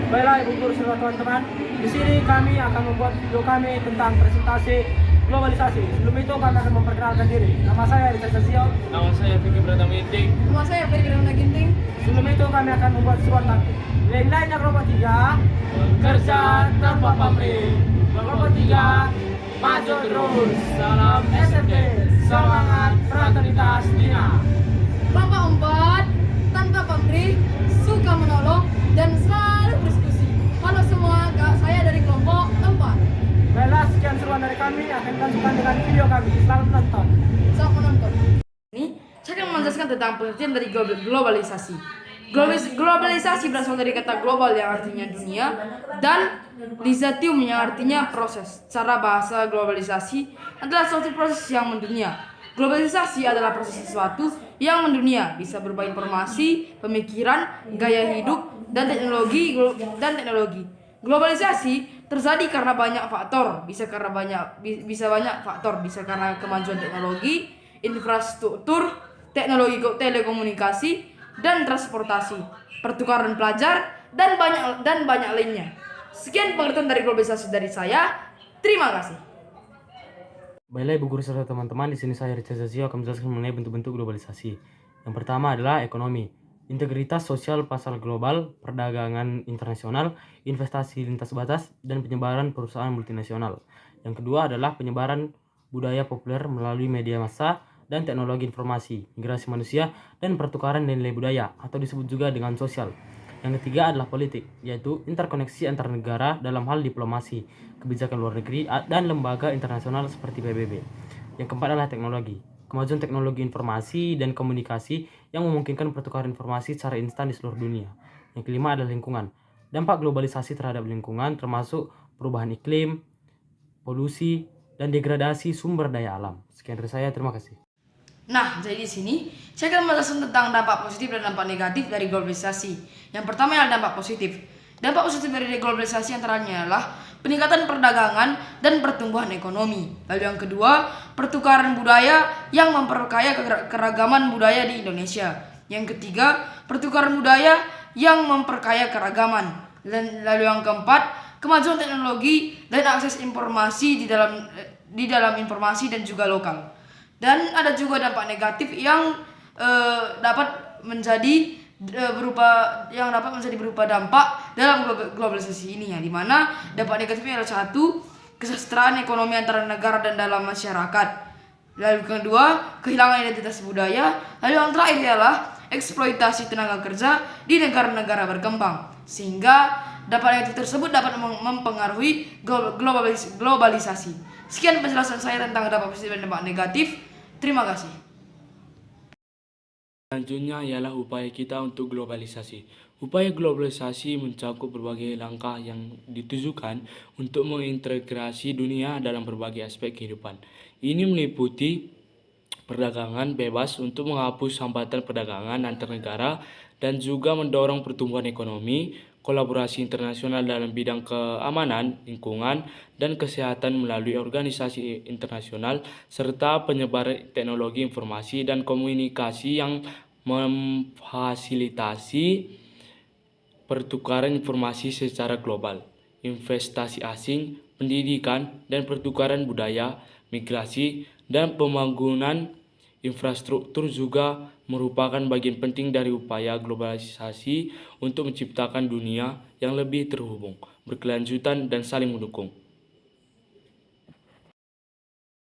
Baiklah Ibu Guru serta teman-teman, di sini kami akan membuat video kami tentang presentasi globalisasi. Sebelum itu kami akan memperkenalkan diri. Nama saya Richard Sasio. Nama saya Fikri Pratama Inting. Nama saya Ferry Ginting. Sebelum itu kami akan membuat seruan taktik. Nilai-nilainya kelompok 3, kerja tanpa pamrih. Kelompok 3, maju terus. Salam SMP, semangat fraternitas Dina. Kelompok 4, tanpa pamrih, suka menolong, dan selalu berdiskusi. Halo semua, saya dari kelompok 4. Baiklah, sekian seruan dari kami, akan dilanjutkan dengan video kami. Selamat menonton. Selamat menonton. Ini saya akan menjelaskan tentang pengertian dari globalisasi. Globalisasi berasal dari kata global yang artinya dunia dan lisatium yang artinya proses. Secara bahasa, globalisasi adalah suatu proses yang mendunia. Globalisasi adalah proses sesuatu yang mendunia, bisa berupa informasi, pemikiran, gaya hidup, dan teknologi. Globalisasi terjadi karena banyak faktor, bisa banyak faktor, bisa karena kemajuan teknologi, infrastruktur, teknologi telekomunikasi dan transportasi, pertukaran pelajar dan banyak lainnya. Sekian pengertian dari globalisasi dari saya. Terima kasih. Baiklah Ibu Guru serta teman-teman, di sini saya Richard Sasio akan menjelaskan mengenai bentuk-bentuk globalisasi. Yang pertama adalah ekonomi. Integritas sosial pasar global, perdagangan internasional, investasi lintas batas, dan penyebaran perusahaan multinasional. Yang kedua adalah penyebaran budaya populer melalui media massa dan teknologi informasi, migrasi manusia, dan pertukaran nilai budaya, atau disebut juga dengan sosial. Yang ketiga adalah politik, yaitu interkoneksi antar negara dalam hal diplomasi, kebijakan luar negeri, dan lembaga internasional seperti PBB. Yang keempat adalah teknologi. Kemajuan teknologi informasi dan komunikasi yang memungkinkan pertukaran informasi secara instan di seluruh dunia. Yang kelima adalah lingkungan. Dampak globalisasi terhadap lingkungan termasuk perubahan iklim, polusi, dan degradasi sumber daya alam. Sekian dari saya, terima kasih. Nah, jadi di sini saya akan menjelaskan tentang dampak positif dan dampak negatif dari globalisasi. Yang pertama adalah dampak positif. Dampak positif dari globalisasi antaranya adalah peningkatan perdagangan dan pertumbuhan ekonomi. Lalu yang kedua, pertukaran budaya yang memperkaya keragaman budaya di Indonesia. Yang ketiga, pertukaran budaya yang memperkaya keragaman. Dan lalu yang keempat, kemajuan teknologi dan akses informasi di dalam informasi dan juga lokal. Dan ada juga dampak negatif yang dapat menjadi berupa dampak dalam globalisasi ini, ya, di mana dampak negatifnya adalah satu, kesejahteraan ekonomi antara negara dan dalam masyarakat. Lalu kedua, kehilangan identitas budaya. Lalu yang terakhir adalah eksploitasi tenaga kerja di negara-negara berkembang, sehingga dampak negatif tersebut dapat mempengaruhi globalisasi. Sekian penjelasan saya tentang dampak positif dan dampak negatif. Terima kasih. Selanjutnya ialah upaya kita untuk globalisasi. Upaya globalisasi mencakup berbagai langkah yang ditujukan untuk mengintegrasi dunia dalam berbagai aspek kehidupan. Ini meliputi perdagangan bebas untuk menghapus hambatan perdagangan antar negara dan juga mendorong pertumbuhan ekonomi, kolaborasi internasional dalam bidang keamanan, lingkungan, dan kesehatan melalui organisasi internasional, serta penyebaran teknologi informasi dan komunikasi yang memfasilitasi pertukaran informasi secara global, investasi asing, pendidikan, dan pertukaran budaya, migrasi, dan pembangunan infrastruktur juga merupakan bagian penting dari upaya globalisasi untuk menciptakan dunia yang lebih terhubung, berkelanjutan, dan saling mendukung.